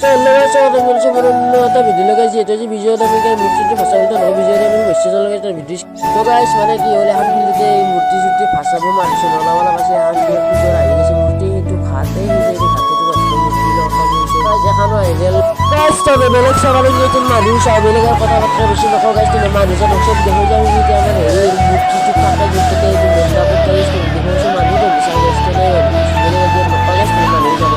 এটা ভিডিঅ' লগাই যিহেতু আজি ভিডিঅ'ত আমি মূৰ্তিটো ভাষাবিত নহয় ভিডিঅ'ত আমি বৈশ্য লগাই এটা ভিডিঅ' তো গাইছ মানে কি হ'লে এখন ফিল্ডতে এই মূৰ্তি চূৰ্তি ভাষাব মাৰিছে নলাবালা পাছে এখন পুজোৰ আহি গৈছে মূৰ্তি সেইটো ঘাটেই হৈছে এই ঘাটটো মূৰ্তি লগা গৈছে গাইছ এখনো আহি গ'ল গাইছ তবে বেলেগ চাবলৈ যিহেতু মানুহ চাওঁ বেলেগৰ কথা বাৰ্তা বেছি নকওঁ গাইছ কিন্তু মানুহজনক চব দেখো যে আমি যেতিয়া আমাৰ হেৰি মূৰ্তিটো থাকে য'তে এইটো মণ্ডপত গাইছ দেখোঁ মানুহ দেখিছা গাইছ কেনে বেলেগ যে নকওঁ গাইছ মানুহ যাব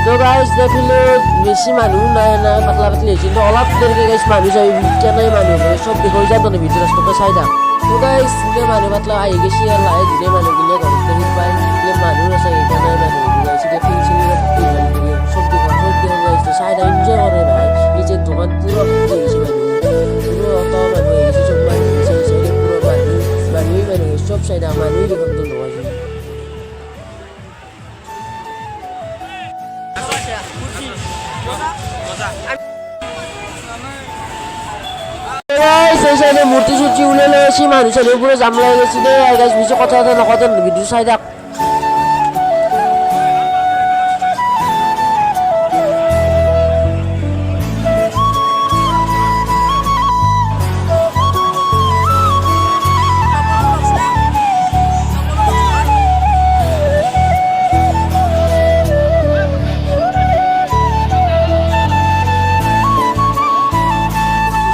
তো গাইছ দেখিলো বেছি মানুহ নাই নাই পাতলা পাতলি হৈছে কিন্তু অলপ দেৰিকৈ গাইছ মানুহ যাবি কেনে মানুহ চব দেখুৱাই যায় মানে ভিতৰত ৰাস্তাটো চাই যাম তো গাইছ মানুহ পাতলা আহি গৈছে আৰু লাহে ধীৰে মানুহগিলে ঘৰত দেখি পাই মানুহ আছে সেইকাৰণে মানুহ গাইছে ফিল চিলি চব দেখুৱাই গাইছে চাই দা এনজয় কৰে ভাই নিজে দোকান পুৰা ভৰ্তি হৈছে মানুহ পুরো অত মানুহ আহি গৈছে চব মানুহ গৈছে পুরো মানুহ চব চাই দা মানুহ দেখোন তো নহয় মূর্তি সূর্তি উলে লৈছি মানুহ চানুহ পুরো জাম লাগি গেছি দে গাইছ বেশি কথা নকতে ভিডিও চাই থাক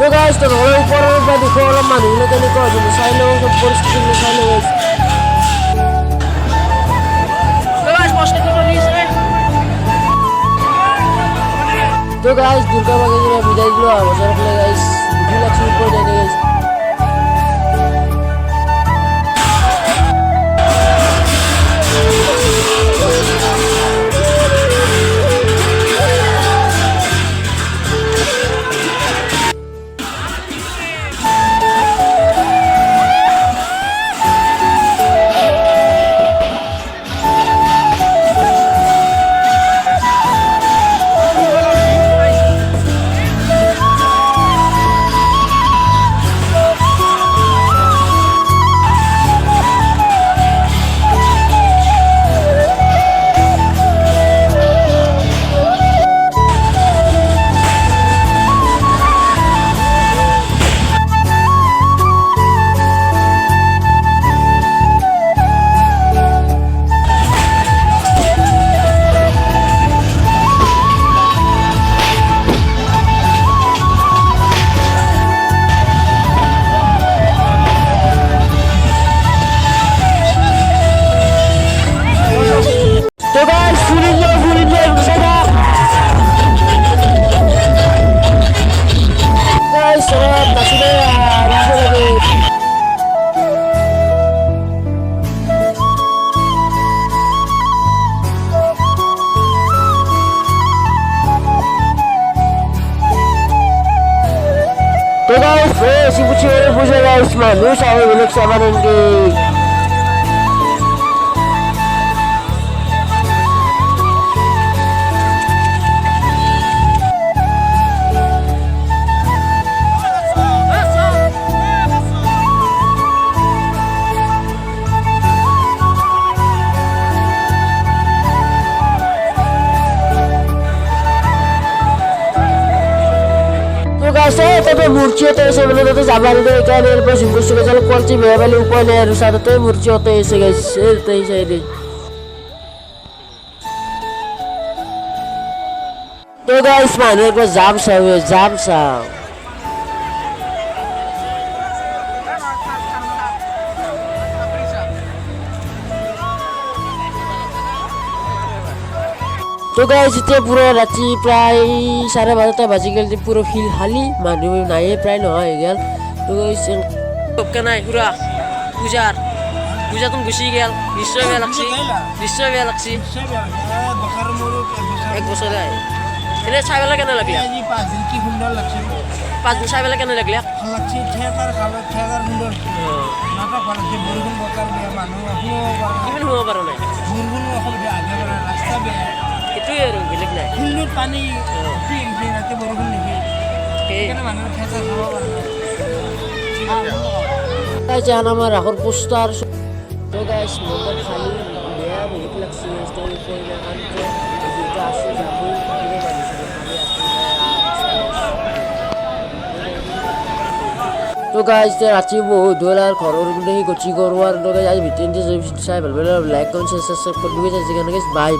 তো গাইছ তো ওপৰৰ পৰা দেখো অলপ মানুহগুলো কেনেকুৱা হৈছে চাই লওঁ চব পৰিস্থিতি চাই লওঁ তো গাইছ দুৰ্গা বাগে বিদায় দিলোঁ বছৰ ফালে গাইছ 2 লাখ ওপৰ যায় গাইছ তো গাইছ si puchere puja guys মানুষ আমি বেলেগ সাবানকে তবে মূর্তি হতে এসে বলে তো যাবানি তো এখানে এরপর সুন্দর সুন্দর চলো করছি বেবালি উপায় নেই আর সাথে তো মূর্তি হতে এসে গেছে এই সাইডে তো গাইস মানে একবার জাম সাও তো গাইছ এতিয়া পুরো রাতি প্রায় 12:30 বাজি গেল পুরো ফিল খালি মানুহ নাই প্রায় নহয় গেল তো গাইছ নাই পুরা পূজা তুমি গুছি গেল নিশ্চয় বেয়া লাগছি এক বছর আই এনে চাই বেলা কেন লাগলে আজি 5 দিন কি সুন্দর লাগছে 5 দিন চাই বেলা কেন লাগলে লাগছে থিয়েটার সুন্দর নাটক ভালছে বরগুন বকার বিয়া মানুহ কিমান হব পাৰো নাই বরগুন অসুবিধা আগে রাস্তা বেয়া এটোই আৰু বেলেগ নাই ফুলৰ পানী কি ৰাতে বৰষুণ নেকি সেইকাৰণে মানুহে খেঁচা খাব পাৰে তাই জান আমাৰ ৰাখৰ পোষ্টাৰ তো গাইছ মত খালি বেয়া বহুত লাগছে তো গাইজ ৰাতি বহুত হ'ল আৰু ঘৰৰ গোটেই গতি কৰোঁ আৰু গাইজ আজি ভিডিঅ'টো চাই ভাল পালে লাইক কমেণ্ট শ্বেয়াৰ কৰি দিবি। বাই।